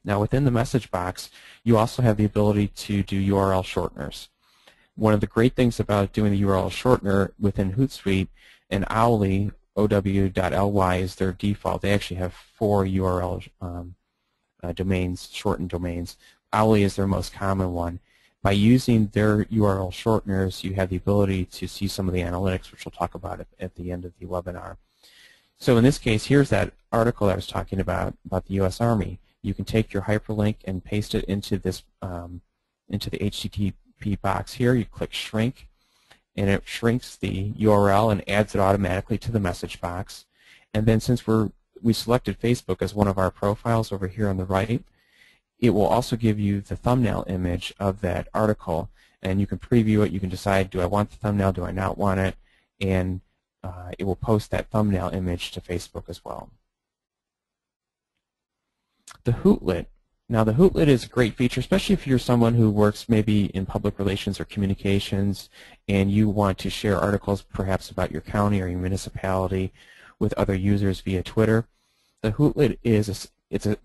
Now within the message box, you also have the ability to do URL shorteners. One of the great things about doing the URL shortener within HootSuite, and Owly, ow.ly is their default. They actually have 4 URL domains, shortened domains. Owly is their most common one. By using their URL shorteners, you have the ability to see some of the analytics, which we'll talk about at the end of the webinar. So in this case, here's that article I was talking about the U.S. Army. You can take your hyperlink and paste it into this into the HTTP box here. You click shrink, and it shrinks the URL and adds it automatically to the message box. And then since we selected Facebook as one of our profiles over here on the right, it will also give you the thumbnail image of that article, and you can preview it. You can decide, do I want the thumbnail, do I not want it, and it will post that thumbnail image to Facebook as well. The Hootlet. Now the Hootlet is a great feature, especially if you're someone who works maybe in public relations or communications and you want to share articles perhaps about your county or your municipality with other users via Twitter. The Hootlet is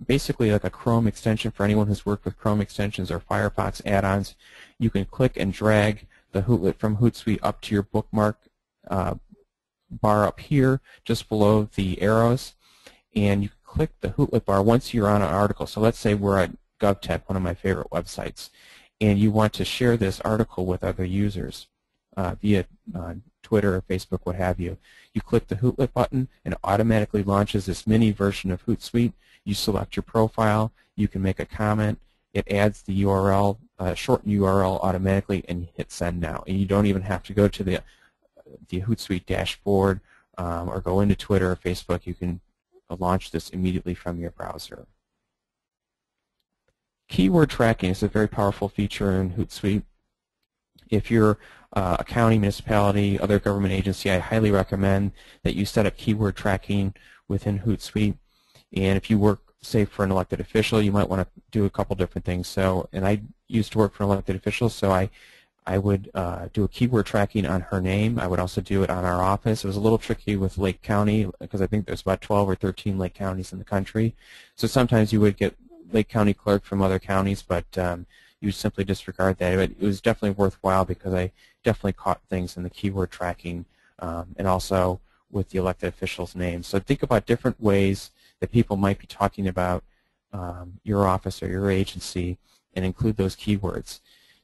basically like a Chrome extension for anyone who's worked with Chrome extensions or Firefox add-ons. You can click and drag the Hootlet from HootSuite up to your bookmark bar up here just below the arrows, and you click the Hootlet bar once you're on an article. So let's say we're at GovTech, one of my favorite websites, and you want to share this article with other users via Twitter or Facebook, what have you. You click the Hootlet button and it automatically launches this mini version of HootSuite. You select your profile, you can make a comment, it adds the URL, shortened URL automatically, and you hit send now. And you don't even have to go to the HootSuite dashboard or go into Twitter or Facebook. You can launch this immediately from your browser. Keyword tracking is a very powerful feature in HootSuite. If you're a county, municipality, other government agency, I highly recommend that you set up keyword tracking within HootSuite. And if you work, say, for an elected official, you might want to do a couple different things. So, and I used to work for an elected official, so I would do a keyword tracking on her name. I would also do it on our office. It was a little tricky with Lake County because I think there's about 12 or 13 Lake counties in the country. So sometimes you would get Lake County clerk from other counties, but you would simply disregard that. But it was definitely worthwhile because I definitely caught things in the keyword tracking and also with the elected officials' names. So think about different ways that people might be talking about your office or your agency and include those keywords.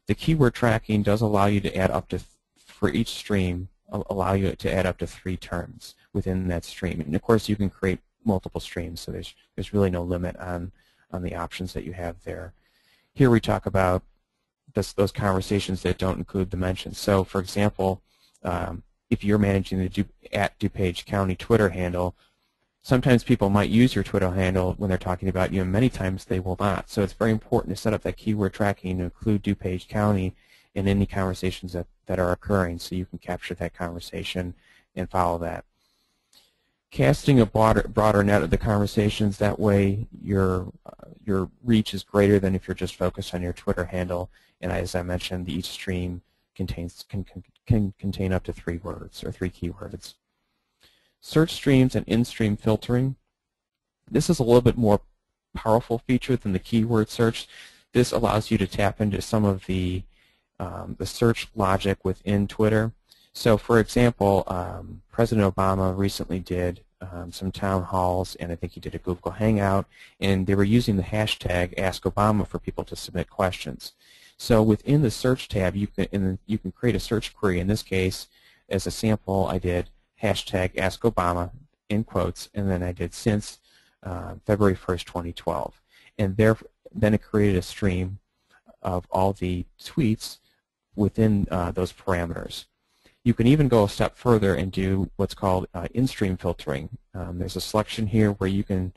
The keyword tracking does allow you to add up to, for each stream, allow you to add up to 3 terms within that stream. And of course you can create multiple streams, so there's really no limit on the options that you have there. Here we talk about those conversations that don't include the mentions. So for example, if you're managing the @DuPage County Twitter handle, sometimes people might use your Twitter handle when they're talking about you, and many times they will not. So it's very important to set up that keyword tracking to include DuPage County in any conversations that are occurring so you can capture that conversation and follow that. Casting a broader net of the conversations, that way your reach is greater than if you're just focused on your Twitter handle. And as I mentioned, each stream can contain up to 3 words or 3 keywords. Search streams and in-stream filtering. This is a little bit more powerful feature than the keyword search. This allows you to tap into some of the search logic within Twitter. So for example, President Obama recently did some town halls, and I think he did a Google Hangout, and they were using the hashtag #AskObama for people to submit questions. So within the search tab, you can create a search query. In this case, as a sample, I did #AskObama in quotes, and then I did since February 1st, 2012. And then it created a stream of all the tweets within those parameters. You can even go a step further and do what's called in-stream filtering. There's a selection here where you can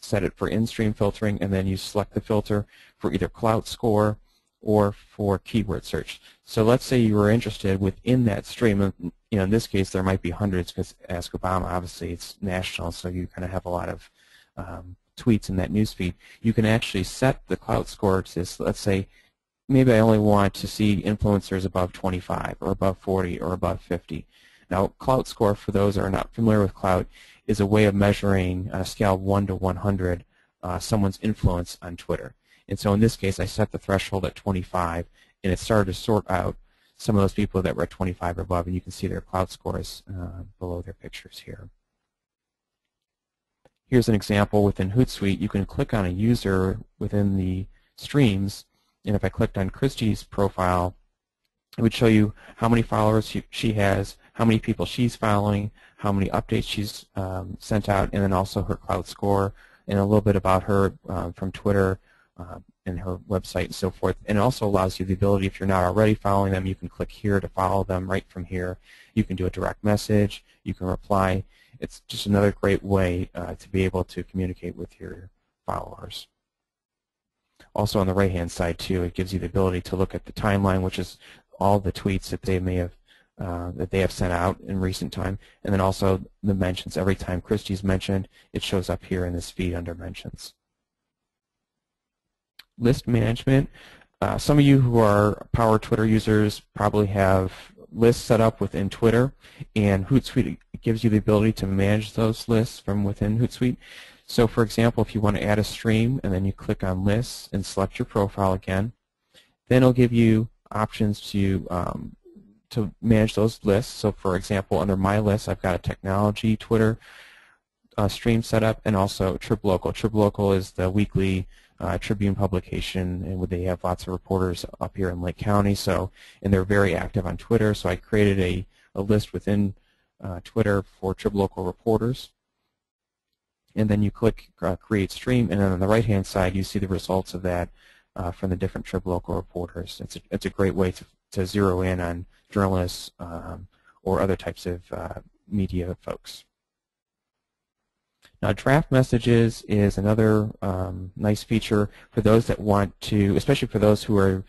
set it for in-stream filtering, and then you select the filter for either clout score or for keyword search. So let's say you were interested within that stream. In this case, there might be hundreds because Ask Obama, obviously, it's national, so you kind of have a lot of tweets in that newsfeed. You can actually set the clout score to this. Let's say maybe I only want to see influencers above 25 or above 40 or above 50. Now, clout score, for those who are not familiar with clout, is a way of measuring on a scale of 1 to 100 someone's influence on Twitter. And so in this case, I set the threshold at 25, and it started to sort out some of those people that were at 25 or above, and you can see their cloud scores below their pictures here. Here's an example within HootSuite. You can click on a user within the streams, and if I clicked on Christy's profile, it would show you how many followers she has, how many people she's following, how many updates she's sent out, and then also her cloud score, and a little bit about her from Twitter and her website and so forth. And it also allows you the ability, if you're not already following them, you can click here to follow them right from here. You can do a direct message. You can reply. It's just another great way to be able to communicate with your followers. Also on the right-hand side, too, it gives you the ability to look at the timeline, which is all the tweets that they may have sent out in recent time, and then also the mentions. Every time Christy's mentioned, it shows up here in this feed under mentions. List management. Some of you who are power Twitter users probably have lists set up within Twitter, and HootSuite gives you the ability to manage those lists from within HootSuite. So for example, if you want to add a stream and then you click on lists and select your profile again, then it'll give you options to manage those lists. So for example, under my list, I've got a technology Twitter stream set up, and also TribLocal. TribLocal is the weekly Tribune publication, and they have lots of reporters up here in Lake County. And they're very active on Twitter. So I created a list within Twitter for TribLocal reporters. And then you click Create Stream, and then on the right-hand side, you see the results of that from the different TribLocal reporters. It's a great way to zero in on journalists or other types of media folks. Now, draft messages is another nice feature for those that want to, especially for those who are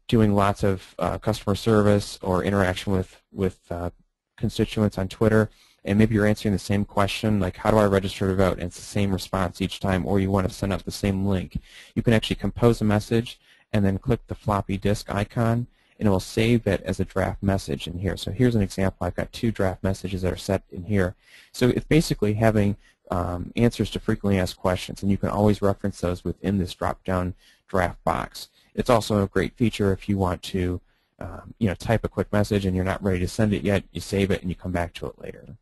doing lots of customer service or interaction with constituents on Twitter, and maybe you're answering the same question, like how do I register to vote, and it's the same response each time, or you want to send out the same link. You can actually compose a message and then click the floppy disk icon, and it will save it as a draft message in here. So here's an example. I've got 2 draft messages that are set in here. So it's basically having answers to frequently asked questions, and you can always reference those within this drop-down draft box. It's also a great feature if you want to type a quick message and you're not ready to send it yet. You save it and you come back to it later.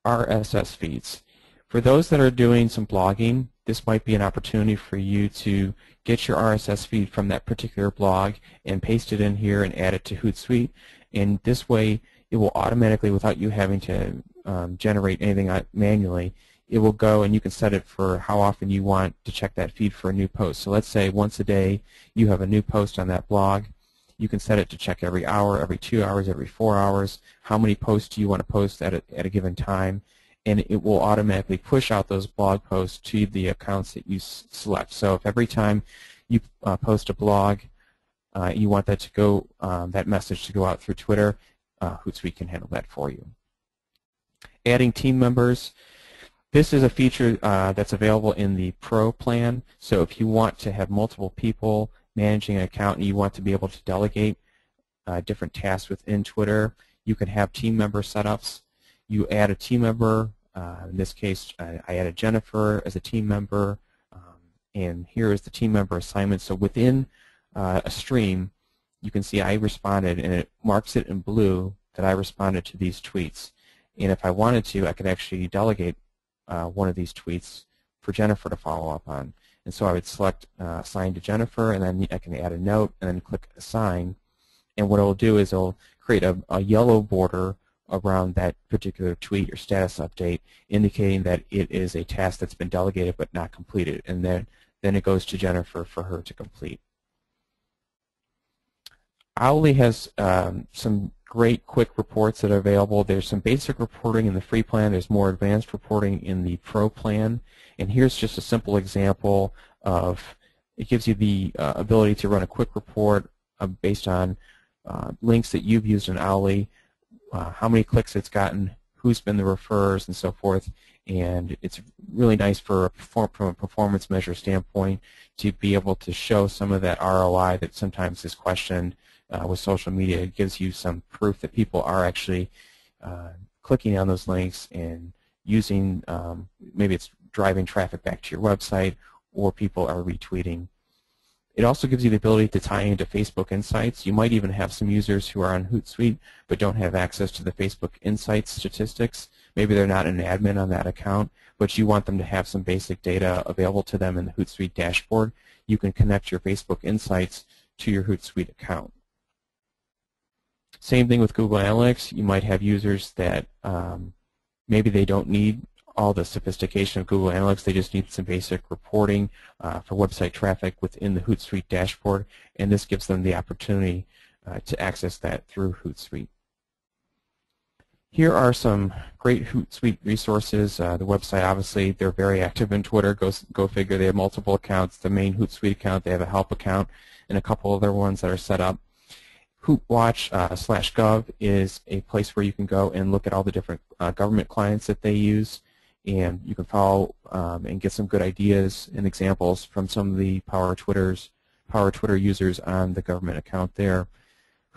RSS feeds. For those that are doing some blogging, this might be an opportunity for you to get your RSS feed from that particular blog and paste it in here and add it to HootSuite. And this way, it will automatically, without you having to generate anything manually, it will go and you can set it for how often you want to check that feed for a new post. So let's say once a day you have a new post on that blog. You can set it to check every hour, every 2 hours, every 4 hours. How many posts do you want to post at a given time? And it will automatically push out those blog posts to the accounts that you select. So if every time you post a blog, you want that to go, that message to go out through Twitter, HootSuite can handle that for you. Adding team members. This is a feature that's available in the Pro plan. So if you want to have multiple people managing an account and you want to be able to delegate different tasks within Twitter, you can have team member setups. You add a team member. In this case, I added Jennifer as a team member, and here is the team member assignment. So within a stream, you can see I responded, and it marks it in blue that I responded to these tweets. And if I wanted to, I could actually delegate one of these tweets for Jennifer to follow up on. And so I would select Assign to Jennifer, and then I can add a note, and then click Assign. And what it will do is it will create a yellow border around that particular tweet or status update, indicating that it is a task that's been delegated but not completed. And then it goes to Jennifer for her to complete. Owly has some great quick reports that are available. There's some basic reporting in the free plan. There's more advanced reporting in the Pro plan. And here's just a simple example of, it gives you the ability to run a quick report based on links that you've used in Owly, how many clicks it's gotten, who's been the referrers, and so forth. And it's really nice from a performance measure standpoint to be able to show some of that ROI that sometimes is questioned with social media. It gives you some proof that people are actually clicking on those links and using, maybe it's driving traffic back to your website, or people are retweeting. It also gives you the ability to tie into Facebook Insights. You might even have some users who are on HootSuite but don't have access to the Facebook Insights statistics. Maybe they're not an admin on that account, but you want them to have some basic data available to them in the HootSuite dashboard. You can connect your Facebook Insights to your HootSuite account. Same thing with Google Analytics. You might have users that maybe they don't need all the sophistication of Google Analytics. They just need some basic reporting for website traffic within the HootSuite dashboard, and this gives them the opportunity to access that through HootSuite. Here are some great HootSuite resources. The website, obviously, they're very active in Twitter. Go figure. They have multiple accounts. The main HootSuite account, they have a help account, and a couple other ones that are set up. HootWatch/gov is a place where you can go and look at all the different government clients that they use, and you can follow and get some good ideas and examples from some of the Power Twitter users on the government account there.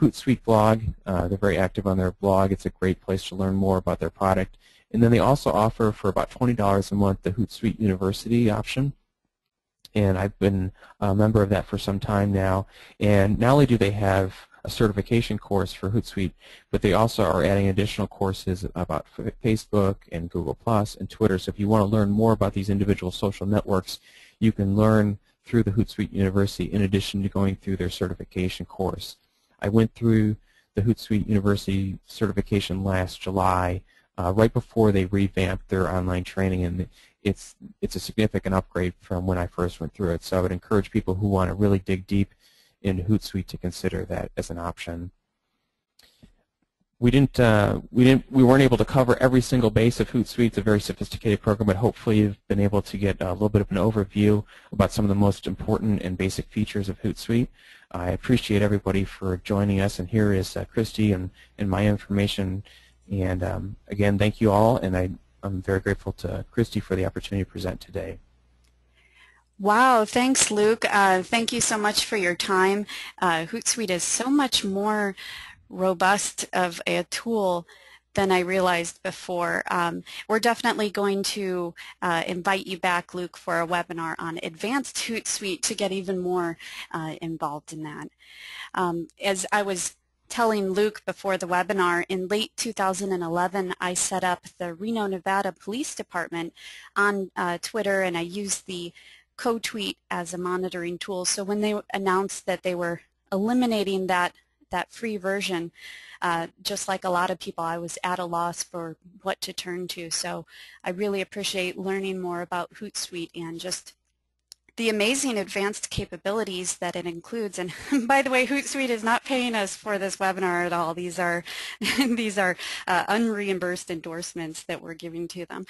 HootSuite blog, they're very active on their blog. It's a great place to learn more about their product. And then they also offer, for about $20 a month, the HootSuite University option. And I've been a member of that for some time now. And not only do they have a certification course for HootSuite, but they also are adding additional courses about Facebook and Google Plus and Twitter. So if you want to learn more about these individual social networks, you can learn through the HootSuite University in addition to going through their certification course. I went through the HootSuite University certification last July, right before they revamped their online training, and it's a significant upgrade from when I first went through it. So I would encourage people who want to really dig deep into HootSuite to consider that as an option. We weren't able to cover every single base of HootSuite. It's a very sophisticated program, but hopefully you've been able to get a little bit of an overview about some of the most important and basic features of HootSuite. I appreciate everybody for joining us, and here is Christy and my information. And again, thank you all, and I'm very grateful to Christy for the opportunity to present today. Wow, thanks, Luke. Thank you so much for your time. HootSuite is so much more robust of a tool than I realized before. We're definitely going to invite you back, Luke, for a webinar on advanced HootSuite to get even more involved in that. As I was telling Luke before the webinar, in late 2011 I set up the Reno, Nevada Police Department on Twitter, and I used the co-tweet as a monitoring tool. So when they announced that they were eliminating that free version, just like a lot of people, I was at a loss for what to turn to. So I really appreciate learning more about HootSuite and just the amazing advanced capabilities that it includes. And by the way, HootSuite is not paying us for this webinar at all. These are unreimbursed endorsements that we're giving to them.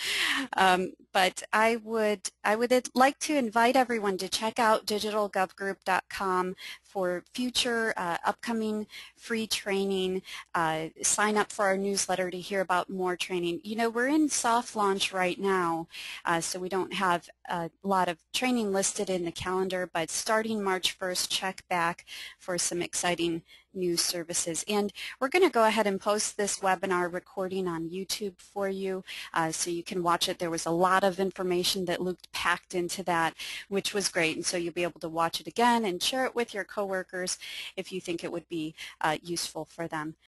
But I would like to invite everyone to check out digitalgovgroup.com for future upcoming free training. Sign up for our newsletter to hear about more training. You know, we're in soft launch right now, so we don't have a lot of training listed in the calendar, but starting March 1st, check back for some exciting new services. And we're going to go ahead and post this webinar recording on YouTube for you so you can watch it. There was a lot of information that Luke packed into that, which was great, and so you'll be able to watch it again and share it with your coworkers if you think it would be useful for them.